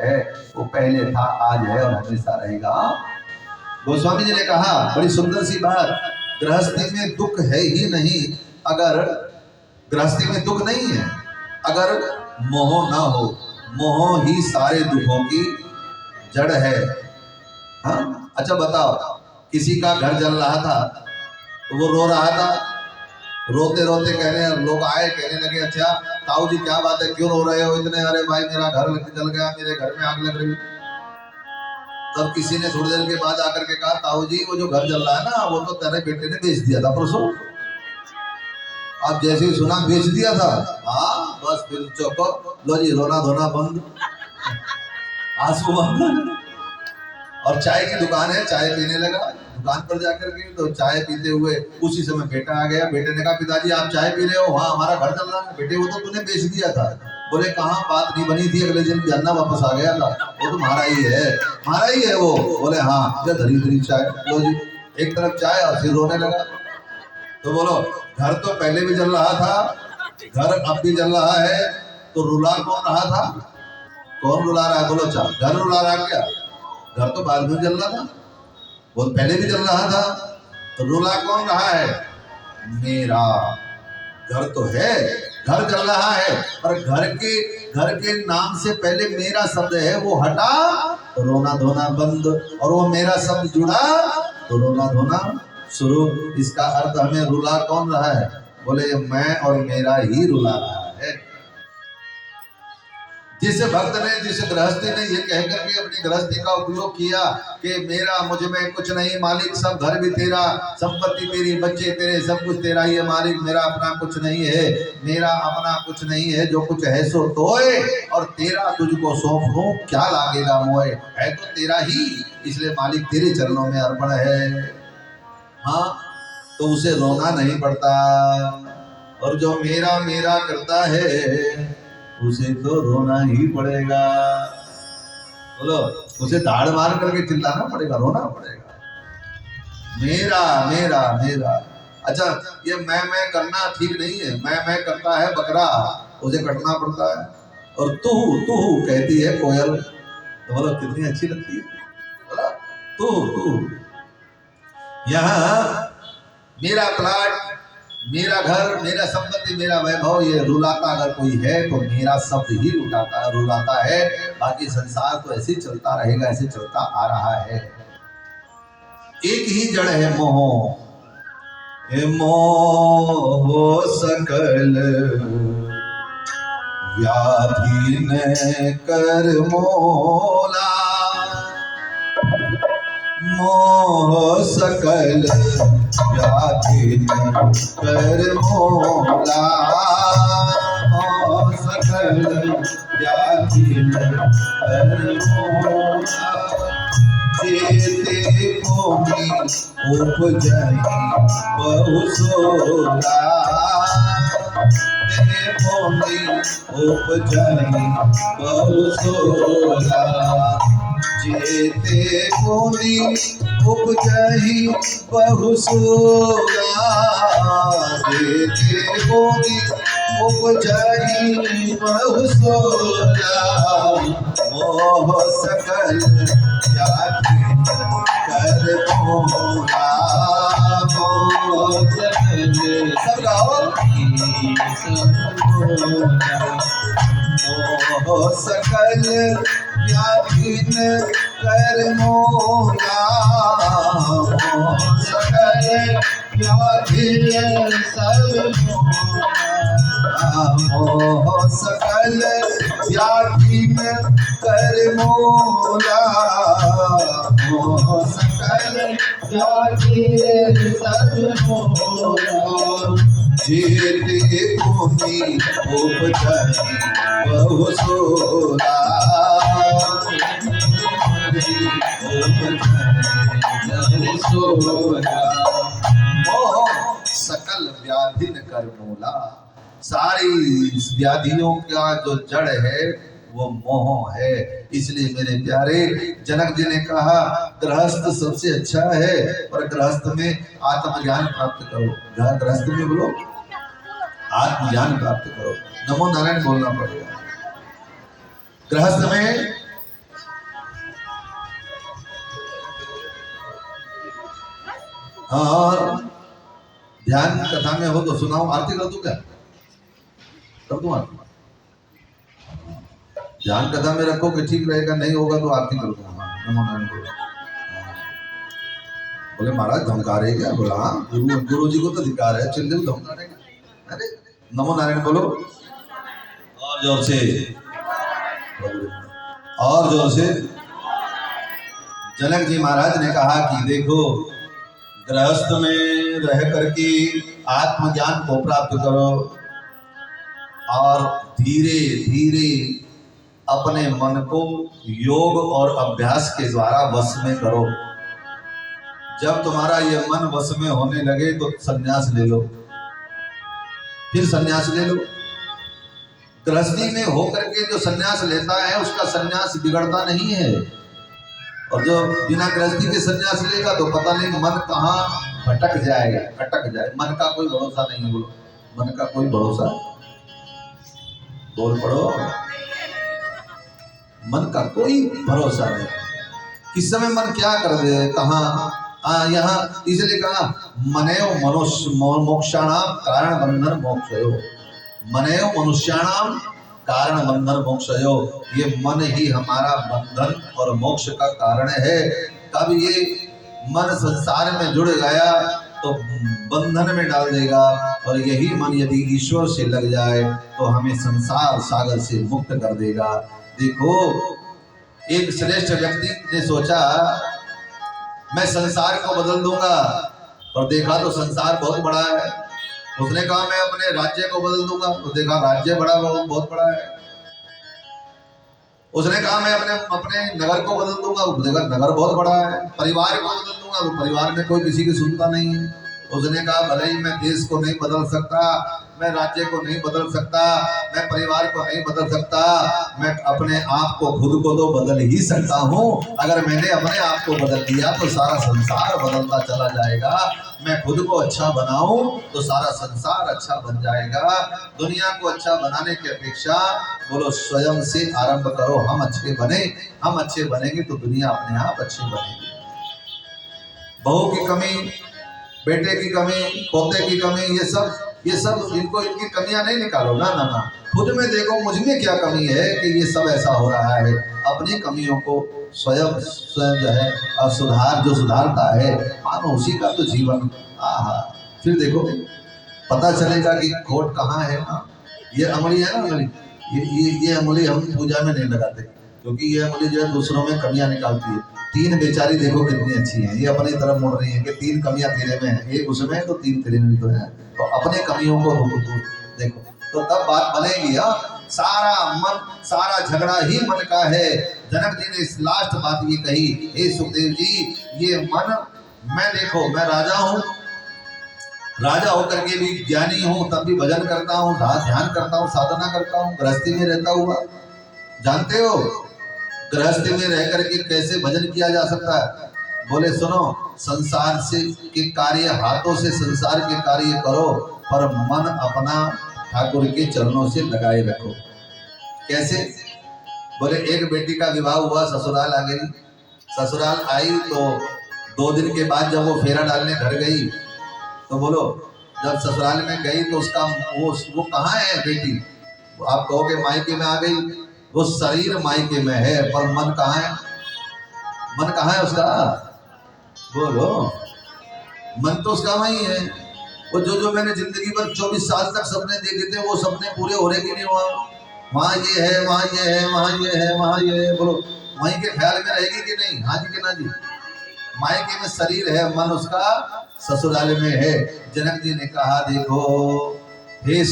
है, वो पहले था, आज है और हमेशा रहेगा। गोस्वामी जी ने कहा बड़ी सुंदर सी बात, गृहस्थी में दुख है ही नहीं, अगर गृहस्थी में दुख नहीं है अगर मोह ना हो। मोह ही सारे दुखों की जड़ है। हाँ, अच्छा बताओ, किसी का घर जल रहा था तो वो रो रहा था, रोते रोते कहने लोग आए, कहने लगे अच्छा ताऊ जी क्या बात है, क्यों रो रहे हो इतने, अरे भाई मेरा घर जल गया, मेरे घर में आग लग रही। तब किसी ने थोड़ी देर के बाद आकर के कहा ताऊ जी वो जो घर जल रहा है ना वो तो तेरे बेटे ने बेच दिया था परसों। अब जैसे ही सुना बेच दिया था, हाँ बस फिर चौको लो जी, रोना धोना बंद, आंसू बंद। और चाय की दुकान है, चाय पीने लगा दुकान पर जाकर के, तो चाय पीते हुए उसी समय बेटा आ गया। बेटे ने कहा पिताजी आप चाय पी रहे हो, हाँ हमारा घर चल रहा है। बेटे वो तो तूने बेच दिया था। बोले कहाँ, बात नहीं बनी थी, अगले दिन जानना वापस आ गया था, वो तो हमारा ही है, हमारा ही है वो। बोले हाँ, धरी धरी चाय लो जी, एक तरफ चाय और फिर रोने लगा। तो बोलो घर तो पहले भी जल रहा था, घर अब भी जल रहा है, तो रुला कौन रहा था? कौन रुला रहा है? बोलो चार, घर रुला रहा क्या? घर तो बाद में जल रहा था, वो पहले भी जल रहा था, तो रुला कौन रहा है? मेरा घर तो है, घर जल रहा है, पर घर के नाम से पहले मेरा शब्द है, वो हटा तो रोना धोना बंद, और वो मेरा शब्द जुड़ा तो रोना धोना शुरू। इसका अर्थ हमें रुला कौन रहा है? बोले मैं और मेरा ही रुला रहा है। जिस भक्त ने, जिस गृहस्थी ने ये कहकर के अपनी गृहस्थी का उपयोग किया कि मेरा मुझ में कुछ नहीं, मालिक सब घर भी तेरा, संपत्ति तेरी, बच्चे तेरे, सब कुछ तेरा ही है मालिक, मेरा अपना कुछ नहीं है, मेरा अपना कुछ नहीं है, जो कुछ है सो तोए, और तेरा तुझको सौंप दूं, क्या लागेगा मोए, है तो तेरा ही, इसलिए मालिक तेरे चरणों में अर्पण है। हाँ, तो उसे रोना नहीं पड़ता, और जो मेरा मेरा करता है उसे तो रोना ही पड़ेगा। बोलो, उसे दाढ़ मार करके चिल्लाना पड़ेगा, रोना पड़ेगा, मेरा मेरा मेरा। अच्छा, ये मैं करना ठीक नहीं है, मैं करता है बकरा, उसे कटना पड़ता है, और तू तू कहती है कोयल, तो बोलो कितनी अच्छी लगती है, बोला तू। यहाँ मेरा प्लाट, मेरा घर, मेरा संपत्ति, मेरा वैभव, ये रुलाता अगर कोई है तो मेरा शब्द ही रुलाता है। बाकी संसार तो ऐसे चलता रहेगा, ऐसे चलता आ रहा है। एक ही जड़ है मोह, मोह सकल व्याधि ने कर मोला, मोह सकल व्याधि कर मोला, मोह सकल व्याधि कर मोला। जेते भूमि उपजहि बहु सोला, ते भूमि उपजहि बहु सोला, जेते भूमि उपजहि बहु सोला, जेते भूमि उपजहि बहु सोला, मोह सकल व्याधि कर मोला, मोह सकल, सब गाओ, मोह सकल व्याधि कर मोला, मोह सकल व्याधि सब मोला, मोह सकल व्याधि कर मोला, मोह सकल व्याधि सब मोला। जेते भूमि उपजहि बहु सोला, मोह सकल व्याधि न कर मोला। सारी व्याधियों का जो जड़ है वो मोह है। इसलिए मेरे प्यारे, जनक जी ने कहा गृहस्थ सबसे अच्छा है, पर गृहस्थ में आत्मज्ञान प्राप्त करो। गृहस्थ में बोलो आत्मज्ञान प्राप्त करो, नमो नारायण बोलना पड़ेगा। गृहस्थ में हाँ, और ध्यान कथा में हो तो सुनाओ। आरती कर दूं क्या? कर दूं आरती? ध्यान कथा में रखो कि ठीक रहेगा, नहीं होगा तो आरती कर दूंगा। नमो नारायण बोलो। बोले महाराज धमकारे क्या? बोला हाँ, गुरु जी को तो धिकार है, चिल्ले को धमकारेगा। अरे नमो नारायण बोलो और जोर से, और जोर से। जनक जी महाराज ने कहा कि देखो, गृहस्थ में रह करके आत्मज्ञान को प्राप्त करो और धीरे धीरे अपने मन को योग और अभ्यास के द्वारा वश में करो। जब तुम्हारा ये मन वश में होने लगे तो संन्यास ले लो, फिर संन्यास ले लो। गृहस्थी में होकर के जो संन्यास लेता है उसका संन्यास बिगड़ता नहीं है, और जो बिना गृहस्थी के संन्यास लेगा तो पता नहीं मन कहाँ भटक जाएगा, अटक जाए। मन का कोई भरोसा नहीं है। बोलो, मन का कोई भरोसा? बोल पड़ो, मन का कोई भरोसा नहीं। किस समय मन क्या कर दे, कहाँ यहाँ, इसलिए कहा मनेव मनुष्य मोक्षाणाम कारण बंधन मोक्षयो। मनेव मनुष्याणाम कारण बंधन मोक्षयो। ये मन ही हमारा बंधन और मोक्ष का कारण है। तब ये मन संसार में जुड़ गया तो बंधन में डाल देगा, और यही मन यदि ईश्वर से लग जाए तो हमें संसार सागर से मुक्त कर देगा। देखो, एक श्रेष्ठ व्यक्ति ने सोचा मैं संसार को बदल दूंगा, और देखा तो संसार बहुत बड़ा है। उसने कहा मैं अपने राज्य को बदल दूंगा, तो देखा राज्य बहुत बड़ा है। उसने कहा मैं अपने नगर को बदल दूंगा, तो देखा नगर बहुत बड़ा है। परिवार को बदल दूंगा, तो परिवार में कोई किसी की सुनता नहीं है। उसने कहा भले ही मैं देश को नहीं बदल सकता, मैं राज्य को नहीं बदल सकता, मैं परिवार को नहीं बदल सकता, मैं अपने आप को, खुद को तो बदल ही सकता हूँ। अगर मैंने अपने आप को बदल दिया तो सारा संसार बदलता चला जाएगा। मैं खुद को अच्छा बनाऊं तो सारा संसार अच्छा बन जाएगा। दुनिया को अच्छा बनाने की अपेक्षा बोलो स्वयं से आरंभ करो। हम अच्छे बने, हम अच्छे बनेंगे तो दुनिया अपने आप अच्छी बनेगी। बहू की कमी, बेटे की कमी, पोते की कमी, ये सब इनको, इनकी कमियां नहीं निकालो ना ना ना। खुद में देखो मुझ में क्या कमी है कि ये सब ऐसा हो रहा है। अपनी कमियों को स्वयं जो है और जो सुधारता है मानो उसी का तो जीवन। फिर देखो पता चलेगा कि खोट कहाँ है ना। ये अमली है ना, अमली, ये अमली हम पूजा में नहीं लगाते, क्योंकि ये अमली जो है दूसरों में कमियां निकालती है। तीन बेचारी देखो कितनी अच्छी है, ये अपनी तरफ मुड़ रही है कि तीन कमियां तेरे में है, एक उसमें तो तीन तेरे में भी तो है। तो अपने कमियों को देखो तो तब बात बनेगी। सारा मन, सारा झगड़ा ही मन का है। जनक जी ने इस लास्ट बात ये कही, हे सुखदेव जी, ये मन, मैं देखो मैं राजा हूँ, राजा होकर के भी ज्ञानी हूँ, तब भी भजन करता हूँ, ध्यान करता हूँ, साधना करता हूँ, गृहस्थी में रहता हुआ। जानते हो गृहस्थी में रह करके कैसे भजन किया जा सकता है? बोले सुनो, संसार से के कार्य, हाथों से संसार के कार्य करो, पर मन अपना ठाकुर के चरणों से लगाए रखो। कैसे? बोले एक बेटी का विवाह हुआ, ससुराल आ गई। ससुराल आई तो 2 दिन के बाद जब वो फेरा डालने घर गई तो बोलो, जब ससुराल में गई तो उसका वो कहाँ है बेटी? आप कहोगे मायके में आ गई। वो शरीर मायके में है, पर मन कहाँ है? मन कहाँ है उसका? बोलो, मन तो उसका वही है। वो जो मैंने जिंदगी भर 24 साल तक सपने देखे थे, वो सपने पूरे हो रहे कि नहीं हुआ? वहाँ ये है, वहाँ ये है, वहाँ ये है, वहाँ ये है। बोलो, वहीं के ख्याल में रहेगी कि नहीं? हाँ जी कि ना जी? मायके में शरीर है, मन उसका ससुराल में है। जनक जी ने कहा देखो हे